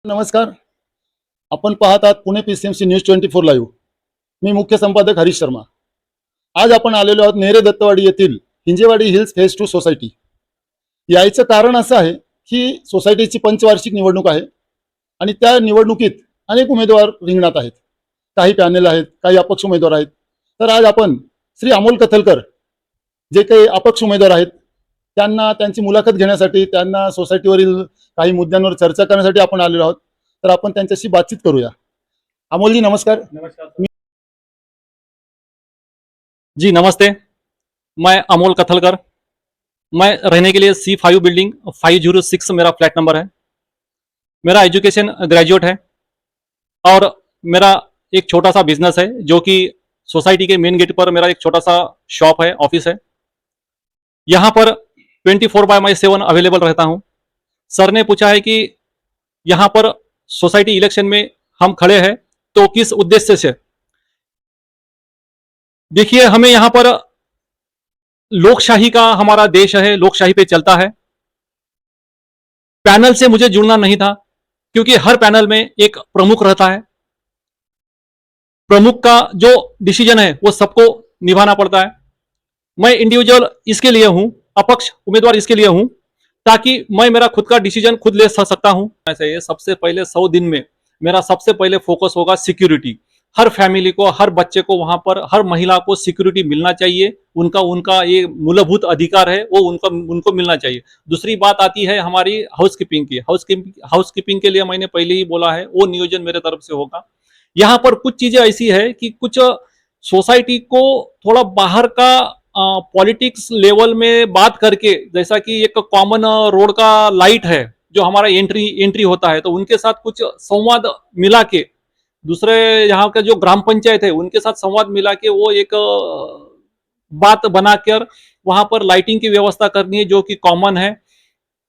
नमस्कार. आपण पाहत आहात पुणे PCMC न्यूज 24 लाईव्ह. मी मुख्य संपादक हरीश शर्मा. आज आपण आलेलो आहोत नेरे दत्तवाडी येथील हिंजेवाडी हिल्स फेज 2 सोसायटी. यायचं कारण असं आहे की सोसायटीची पंचवार्षिक निवडणूक आहे आणि त्या निवडणुकीत अनेक उमेदवार रिंगणात आहेत. काही पॅनल आहेत, काही अपक्ष उमेदवार आहेत. तर आज आपण श्री अमोल कथलकर जे काही अपक्ष उमेदवार आहेत त्यांना त्यांची मुलाखत घेण्यासाठी, त्यांना सोसायटीवरील काही मुद्द्यांवर चर्चा करण्यासाठी आपण आलेलो आहोत. तर आपण त्यांच्याशी बातचीत करूया. अमोलजी नमस्कार. नमस्कार जी, नमस्ते. मैं अमोल कथलकर, मैं रहने के लिए C5 बिल्डिंग 506 मेरा फ्लैट नंबर है. मेरा एजुकेशन ग्रेजुएट है और मेरा एक छोटा सा बिजनेस है जो कि सोसाइटी के मेन गेट पर मेरा एक छोटा सा शॉप है, ऑफिस है. यहाँ पर 24/7 अवेलेबल रहता हूँ. सर ने पूछा है कि यहाँ पर सोसाइटी इलेक्शन में हम खड़े हैं तो किस उद्देश्य से. देखिए, हमें यहाँ पर लोकशाही का हमारा देश है, लोकशाही पे चलता है. पैनल से मुझे जुड़ना नहीं था क्योंकि हर पैनल में एक प्रमुख रहता है. प्रमुख का जो डिसीजन है वो सबको निभाना पड़ता है. मैं इंडिविजुअल इसके लिए हूं, अपक्ष उम्मीदवार इसके लिए हूं ताकि मैं मेरा खुद का डिसीजन खुद ले सकता हूं. ऐसे सबसे पहले 100 दिन में मेरा सबसे पहले फोकस होगा सिक्योरिटी. हर फैमिली को, हर बच्चे को, वहां पर हर महिला को सिक्योरिटी मिलना चाहिए. उनका उनका ये मूलभूत अधिकार है, वो उनको मिलना चाहिए. दूसरी बात आती है हमारी हाउसकीपिंग की. हाउसकीपिंग के लिए मैंने पहले ही बोला है, वो नियोजन मेरे तरफ से होगा. यहाँ पर कुछ चीजें ऐसी है कि कुछ सोसाइटी को थोड़ा बाहर का पॉलिटिक्स लेवल में बात करके, जैसा कि एक कॉमन रोड का लाइट है जो हमारा एंट्री होता है, तो उनके साथ कुछ संवाद मिला के, दूसरे यहाँ का जो ग्राम पंचायत है उनके साथ संवाद मिला के वो एक बात बनाकर वहां पर लाइटिंग की व्यवस्था करनी है जो कि कॉमन है.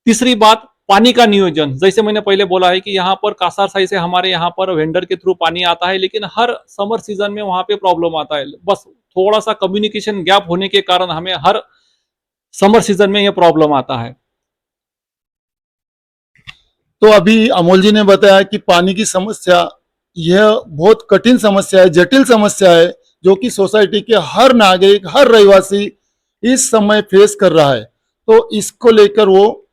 तीसरी बात, पानी का नियोजन. जैसे मैंने पहले बोला है कि यहाँ पर कासार साई से हमारे यहाँ पर वेंडर के थ्रू पानी आता है, लेकिन हर समर सीजन में वहां पे प्रॉब्लम आता है. बस थोड़ा सा कम्युनिकेशन गैप होने के कारण हमें हर समर सीजन में यह प्रॉब्लम आता है. तो अभी अमोल जी ने बताया कि पानी की समस्या यह बहुत कठिन समस्या है, जटिल समस्या है, जो कि सोसाइटी के हर नागरिक, हर रहवासी इस समय फेस कर रहा है. तो इसको लेकर वो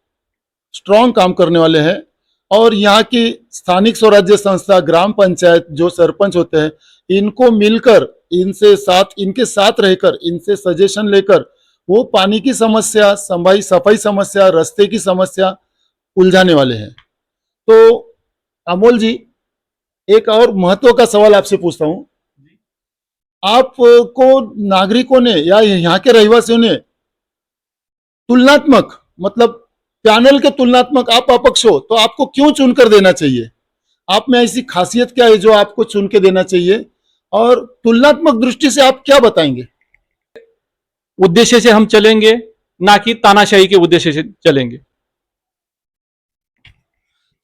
स्ट्रांग काम करने वाले हैं और यहाँ की स्थानिक स्वराज्य संस्था, ग्राम पंचायत जो सरपंच होते हैं, इनको मिलकर इनके साथ रहकर, इनसे सजेशन लेकर वो पानी की समस्या, सफाई समस्या, रास्ते की समस्या उलझाने वाले हैं. तो अमोल जी, एक और महत्व का सवाल आपसे पूछता हूं. आपको नागरिकों ने या यहाँ के रहवासियों ने तुलनात्मक, मतलब पैनल के तुलनात्मक, आप अपक्ष हो तो आपको क्यों चुनकर देना चाहिए? आप में ऐसी खासियत क्या है जो आपको चुन के देना चाहिए, और तुलनात्मक दृष्टि से आप क्या बताएंगे? उद्देश्य से हम चलेंगे, ना कि तानाशाही के उद्देश्य से चलेंगे.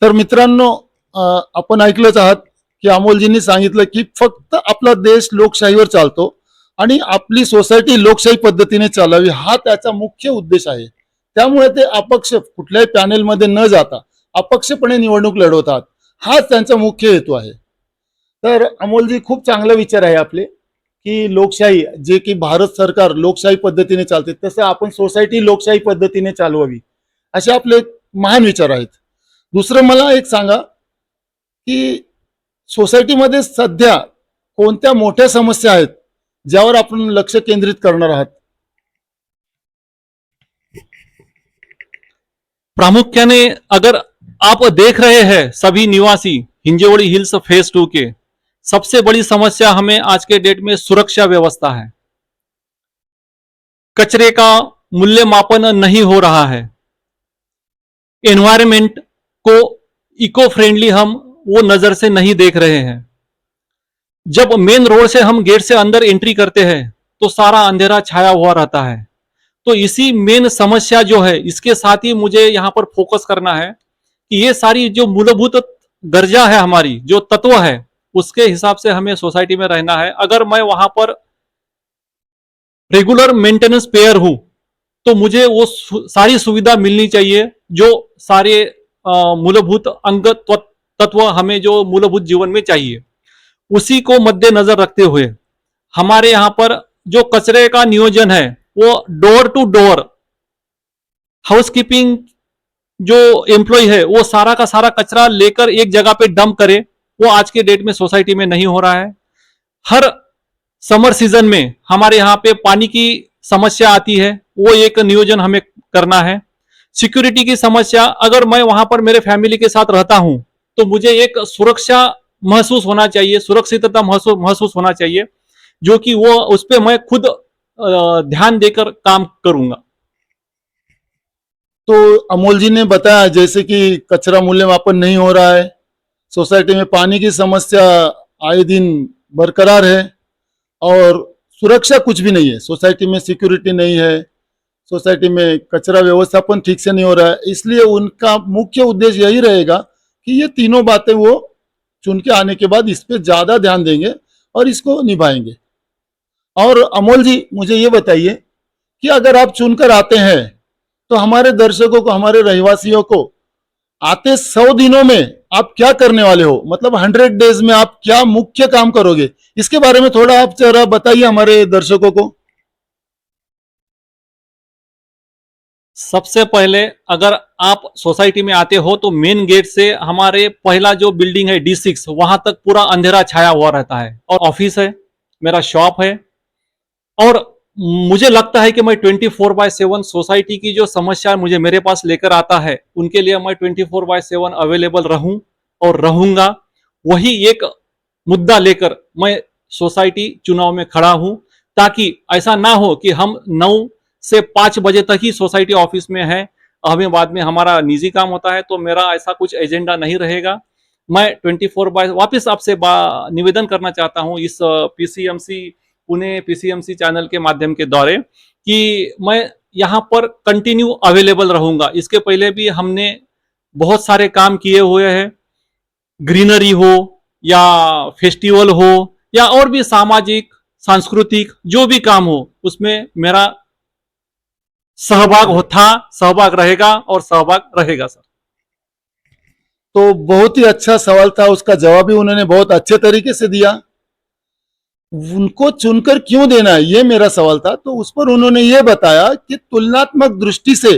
तर मित्रांनो, आपण ऐकलंच आहात की अमोलजींनी सांगितलं की फक्त आपला देश लोकशाहीवर चालतो आणि आपली सोसायटी लोकशाही पद्धतीने चालावी, हा त्याचा मुख्य उद्देश आहे. त्यामुळे ते अपक्ष कुठल्याही पॅनेलमध्ये न जाता अपक्षपणे निवडणूक लढवतात, हाच त्यांचा मुख्य हेतू आहे. तर अमोलजी, खूप चांगला विचार आहे आपले की लोकशाही, जे की भारत सरकार लोकशाही पद्धतीने चालते, तसं आपण सोसायटी लोकशाही पद्धतीने चालवावी, असे आपले महान विचार आहेत. दुसरं मला एक सांगा की सोसायटीमध्ये सध्या कोणत्या मोठ्या समस्या आहेत ज्यावर आपण लक्ष केंद्रित करणार आहात? प्रामुख्याने अगर आप देख रहे हैं सभी निवासी हिंजेवाड़ी हिल्स फेज 2 के, सबसे बड़ी समस्या हमें आज के डेट में सुरक्षा व्यवस्था है. कचरे का मूल्यमापन नहीं हो रहा है. एनवायरमेंट को इको फ्रेंडली हम वो नजर से नहीं देख रहे हैं. जब मेन रोड से हम गेट से अंदर एंट्री करते हैं तो सारा अंधेरा छाया हुआ रहता है. तो इसी मेन समस्या जो है, इसके साथ ही मुझे यहां पर फोकस करना है कि ये सारी जो मूलभूत दर्जा है, हमारी जो तत्व है, उसके हिसाब से हमें सोसाइटी में रहना है. अगर मैं वहां पर रेगुलर मेंटेनेंस पेयर हूं तो मुझे वो सारी सुविधा मिलनी चाहिए जो सारे मूलभूत अंग तत्व हमें जो मूलभूत जीवन में चाहिए, उसी को मद्देनजर रखते हुए हमारे यहाँ पर जो कचरे का नियोजन है वो डोर टू डोर हाउसकीपिंग जो एम्प्लॉय है वो सारा का सारा कचरा लेकर एक जगह पे डंप करे, वो आज के डेट में सोसाइटी में नहीं हो रहा है। हर समर सीजन में हमारे यहाँ पे पानी की समस्या आती है, वो एक नियोजन हमें करना है। सिक्योरिटी की समस्या, अगर मैं वहां पर मेरे फैमिली के साथ रहता हूं तो मुझे एक सुरक्षा महसूस होना चाहिए, सुरक्षितता महसूस होना चाहिए, जो कि वो उस पर मैं खुद ध्यान देकर काम करूंगा। तो अमोल जी ने बताया जैसे कि कचरा मूल्यमापन नहीं हो रहा है, सोसाइटी में पानी की समस्या आए दिन बरकरार है, और सुरक्षा कुछ भी नहीं है, सोसाइटी में सिक्योरिटी नहीं है, सोसाइटी में कचरा व्यवस्थापन ठीक से नहीं हो रहा है। इसलिए उनका मुख्य उद्देश्य यही रहेगा कि ये तीनों बातें वो चुन के आने के बाद इस पे ज्यादा ध्यान देंगे और इसको निभाएंगे। और अमोल जी मुझे ये बताइए कि अगर आप चुनकर आते हैं तो हमारे दर्शकों को, हमारे रहवासियों को आते 100 दिनों में आप क्या करने वाले हो, मतलब 100 डेज में आप क्या मुख्य काम करोगे, इसके बारे में थोड़ा आप जरा बताइए हमारे दर्शकों को। सबसे पहले अगर आप सोसाइटी में आते हो तो मेन गेट से हमारे पहला जो बिल्डिंग है D6, वहां तक पूरा अंधेरा छाया हुआ रहता है, और ऑफिस है, मेरा शॉप है, और मुझे लगता है कि मैं 24/7 सोसाइटी की जो समस्या मुझे मेरे पास लेकर आता है उनके लिए मैं 24/7 अवेलेबल रहूं और रहूंगा। वही एक मुद्दा लेकर मैं सोसाइटी चुनाव में खड़ा हूं, ताकि ऐसा ना हो कि हम 9 से 5 बजे तक ही सोसाइटी ऑफिस में है, हमें बाद में हमारा निजी काम होता है, तो मेरा ऐसा कुछ एजेंडा नहीं रहेगा। मैं 24 वापस आपसे निवेदन करना चाहता हूं इस पीसीएमसी पुणे पीसीएमसी चैनल के माध्यम के द्वारा कि मैं यहाँ पर कंटिन्यू अवेलेबल रहूंगा। इसके पहले भी हमने बहुत सारे काम किए हुए हैं, ग्रीनरी हो या फेस्टिवल हो या और भी सामाजिक सांस्कृतिक जो भी काम हो, उसमें मेरा सहभाग रहेगा और सहभाग रहेगा सर। तो बहुत ही अच्छा सवाल था, उसका जवाब भी उन्होंने बहुत अच्छे तरीके से दिया। उनको चुनकर क्यों देना है, ये मेरा सवाल था, तो उस पर उन्होंने ये बताया कि तुलनात्मक दृष्टि से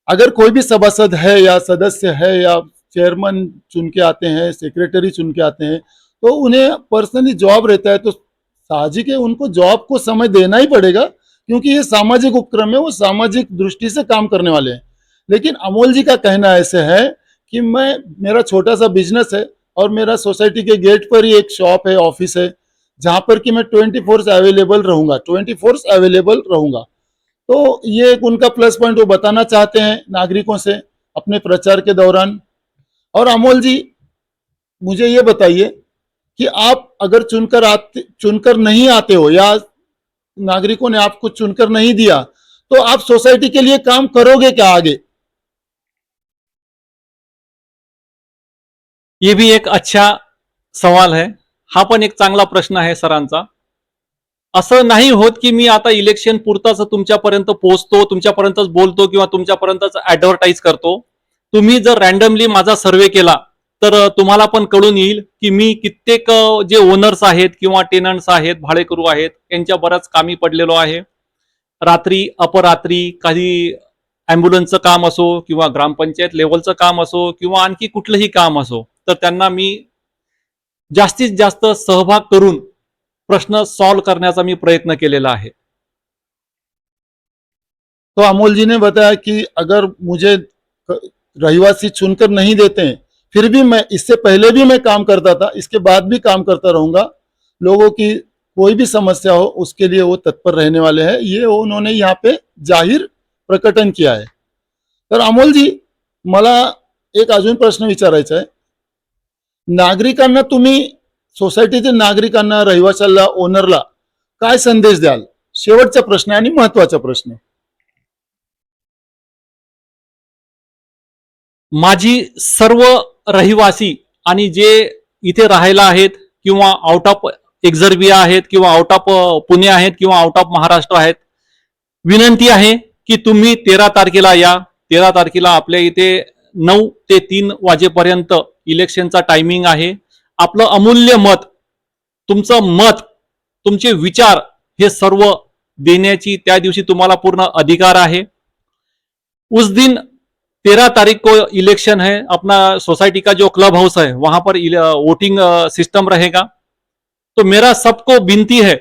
अगर कोई भी सभासद है या सदस्य है या चेयरमैन चुन के आते हैं, सेक्रेटरी चुन के आते हैं, तो उन्हें पर्सनली जॉब रहता है, तो साहजिक है उनको जॉब को समय देना ही पड़ेगा, क्योंकि ये सामाजिक उपक्रम है, वो सामाजिक दृष्टि से काम करने वाले हैं। लेकिन अमोल जी का कहना ऐसे है कि मेरा छोटा सा बिजनेस है और मेरा सोसाइटी के गेट पर ही एक शॉप है, ऑफिस है, जहां पर कि मैं 24 अवेलेबल रहूंगा, 24 अवेलेबल रहूंगा। तो ये एक उनका प्लस पॉइंट वो बताना चाहते हैं नागरिकों से अपने प्रचार के दौरान। और अमोल जी मुझे ये बताइए कि आप अगर चुनकर नहीं आते हो या नागरिकों ने आपको चुनकर नहीं दिया, तो आप सोसाइटी के लिए काम करोगे क्या आगे? ये भी एक अच्छा सवाल है, हा पण एक चांगला प्रश्न आहे सरांचा। असं नाही होत की मी आता इलेक्शन पुरताच तुमच्यापर्यंत पोहोचतो, तुमच्यापर्यंतच बोलतो किंवा तुमच्यापर्यंतच ऍडव्हर्टाईज करतो। तुम्ही जर रॅन्डमली माझा सर्वे केला तर तुम्हाला पण कळून येईल की मी कित्येक जे ओनर्स आहेत किंवा टेनंट्स आहेत, भाडेकरू आहेत, यांच्या बऱ्याच कामी पडलेलो आहे। रात्री अपरात्री काही ॲम्ब्युलन्सचं काम असो किंवा ग्रामपंचायत लेवलचं काम असो किंवा आणखी कुठलंही काम असो, तर त्यांना मी जास्तीत जास्त सहभाग करून प्रश्न सॉल्व करण्याचा मी प्रयत्न केलेला आहे। तो अमोल जी ने बताया कि अगर मुझे रहवासी चुनकर नहीं देते हैं, फिर भी मैं इससे पहले भी मैं काम करता था, इसके बाद भी काम करता रहूंगा, लोगों की कोई भी समस्या हो उसके लिए वो तत्पर रहने वाले हैं, ये उन्होंने यहाँ पे जाहीर प्रकटन किया है। तर अमोल जी मला एक अजून प्रश्न विचारायचा आहे, नागरिकांना तुम्ही, सोसायटीच्या नागरिकांना, रहिवाशाला, ओनरला काय संदेश द्याल? शेवटचा प्रश्न आणि महत्वाचा प्रश्न। माझी सर्व रहिवासी आणि जे इथे राहायला आहेत किंवा आउट ऑफ एक्झर्बिया आहेत किंवा आउट ऑफ पुणे आहेत किंवा आउट ऑफ महाराष्ट्र आहेत, विनंती आहे की तुम्ही 13 तारखेला या। 13 तारखेला आपल्या इथे 9 ते 3 वाजेपर्यंत इलेक्शनचा टायमिंग आहे. आपलं अमूल्य मत, तुमचं मत, तुमचे विचार हे सर्व देण्याची त्या दिवशी तुम्हाला पूर्ण अधिकार आहे. उस दिन 13 तारीख को इलेक्शन है. अपना सोसाइटी का जो क्लब हाउस है वहां पर वोटिंग सिस्टम रहेगा. तो मेरा सबको विनती है,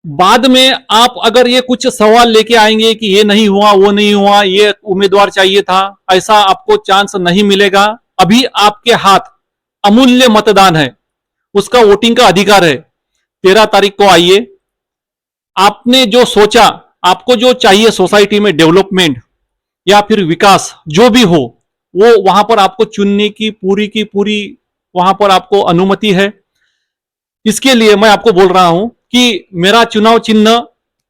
बाद में आप अगर ये कुछ सवाल लेके आएंगे कि ये नहीं हुआ, वो नहीं हुआ, ये उम्मीदवार चाहिए था, ऐसा आपको चांस नहीं मिलेगा. अभी आपके हाथ अमूल्य मतदान है, उसका वोटिंग का अधिकार है. 13 तारीख को आइए. आपने जो सोचा, आपको जो चाहिए सोसाइटी में डेवलपमेंट या फिर विकास जो भी हो, वो वहां पर आपको चुनने की पूरी वहां पर आपको अनुमति है. इसके लिए मैं आपको बोल रहा हूं कि मेरा चुनाव चिन्ह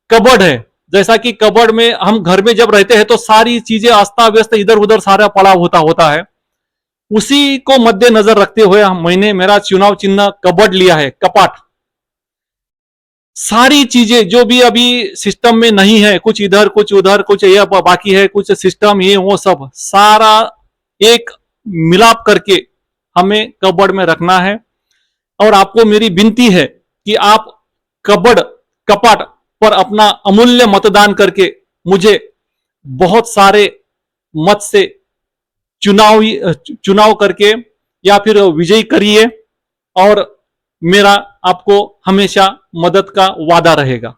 कबर्ड है. जैसा कि कबर्ड में हम घर में जब रहते हैं तो सारी चीजें अस्ता व्यस्त इधर उधर सारा पड़ा होता है. उसी को मद्देनजर रखते हुए मैंने मेरा चुनाव चिन्ह कबर्ड लिया है, कपाट. सारी चीजें जो भी अभी सिस्टम में नहीं है, कुछ इधर कुछ उधर कुछ ये बाकी है, कुछ सिस्टम ये वो सब सारा एक मिलाप करके हमें कबर्ड में रखना है. और आपको मेरी विनती है कि आप कपाट पर अपना अमूल्य मतदान करके मुझे बहुत सारे मत से चुनाव करके या फिर विजयी करिए. और मेरा आपको हमेशा मदत का वादा रहेगा.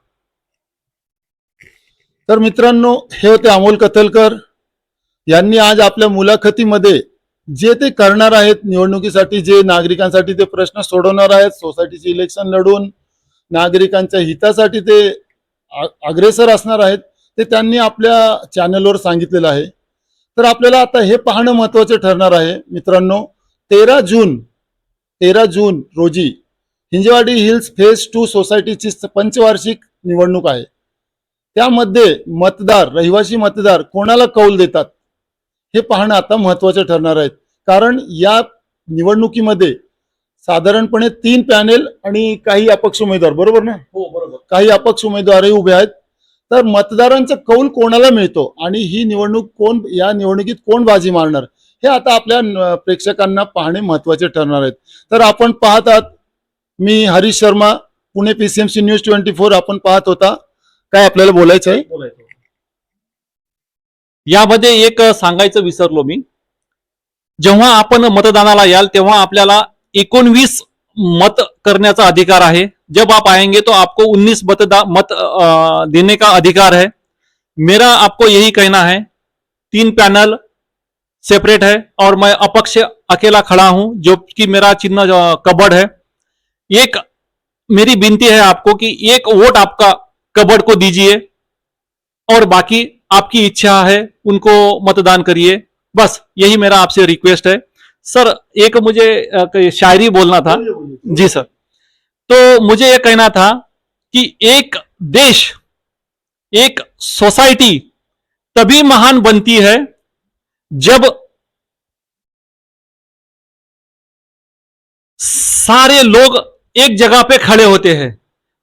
तर मित्रांनो, हे होते अमोल कथलकर यांनी आज आपल्या मुलाखतीमध्ये जे ते करणार आहेत, निवडणुकीसाठी जे नागरिकांसाठी ते प्रश्न सोडवणार आहेत, सोसायटीचे इलेक्शन लढून नागरिकांच्या हितासाठी ते अग्रेसर असणार आहेत, ते त्यांनी आपल्या चॅनलवर सांगितलेलं आहे. तर आपल्याला आता हे पाहणं महत्त्वाचे ठरणार आहे मित्रांनो. 13 जून रोजी हिंजेवाडी हिल्स फेज 2 सोसायटीची पंचवार्षिक निवडणूक आहे. त्यामध्ये रहिवासी मतदार कोणाला कौल देतात हे पाहणं आता महत्त्वाचे ठरणार आहे. कारण या निवडणुकीमध्ये साधारणपणे 3 पॅनेल आणि काही अपक्ष उमेदवार, बरोबर ना, हो बरोबर, काही अपक्ष उमेदवारही उभे आहेत. तर मतदारांचा कौल कोणाला मिळतो आणि ही निवडणूक या निवडणुकीत कोण बाजी मारणार हे आता आपल्या प्रेक्षकांना पाहणे महत्त्वाचे ठरणार आहेत. तर आपण पाहत आहात, मी हरीश शर्मा, पुणे PCMC न्यूज 24 आपण पाहत होता. काय आपल्याला बोलायचं आहे? यामध्ये एक सांगायचं विसरलो मी. जेव्हा आपण मतदानाला याल तेव्हा आपल्याला 19 मत करण्याचा अधिकार आहे. जब आप आएंगे तो आपको 19 मत देने का अधिकार है. मेरा आपको यही कहना है, 3 पैनल सेपरेट है और मैं अपक्ष अकेला खड़ा हूं, जो कि मेरा चिन्ह कबर्ड है. एक मेरी विनती है आपको कि एक वोट आपका कबर्ड को दीजिए और बाकी आपकी इच्छा है उनको मतदान करिए. बस यही मेरा आपसे रिक्वेस्ट है. सर, एक मुझे शायरी बोलना था. जी सर. तो मुझे यह कहना था कि एक देश, एक सोसाइटी तभी महान बनती है जब सारे लोग एक जगह पे खड़े होते हैं.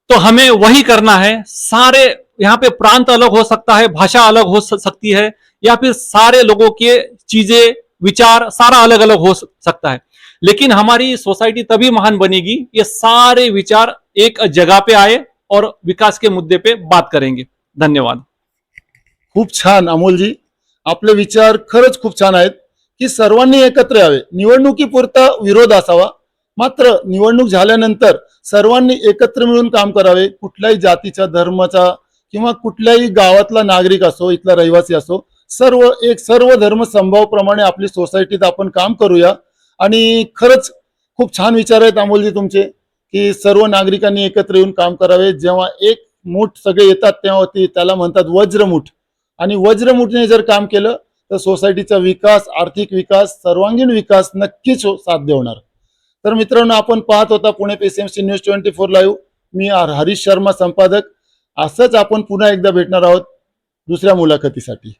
तो हमें वही करना है. सारे यहाँ पे प्रांत अलग हो सकता है, भाषा अलग हो सकती है, या फिर सारे लोगों के चीजें विचार सारा अलग अलग हो सकता है, लेकिन हमारी सोसाइटी तभी महान बनेगी ये सारे विचार एक जगह पे आए और विकास के मुद्दे पे बात करेंगे. धन्यवाद. खूप छान अमोलजी, आपले विचार खरंच खूप छान आहेत की सर्वांनी एकत्र यावे. निवडणुकीपुरता विरोध असावा, मात्र निवडणूक झाल्यानंतर सर्वांनी एकत्र मिळून काम करावे. कुठल्याही जातीचा, धर्माचा किंवा कुठल्याही गावातला नागरिक असो, इथला रहिवासी असो, सर्व धर्म समभावप्रमाणे आपली सोसायटीत आपण काम करूया. आणि खरंच खूप छान विचार आहेत अमोलजी तुमचे की सर्व नागरिकांनी एकत्र येऊन काम करावे. जेव्हा एक मूठ सगळे येतात तेव्हा त्याला म्हणतात वज्रमुठ, आणि वज्रमुठने जर काम केलं तर सोसायटीचा विकास, आर्थिक विकास, सर्वांगीण विकास नक्कीच साध्य होणार. तर मित्रांनो, आपण पाहत होता पुणे PCMC न्यूज 24 लाईव्ह. मी हरीश शर्मा, संपादक. असंच आपण पुन्हा एकदा भेटणार आहोत दुसऱ्या मुलाखतीसाठी.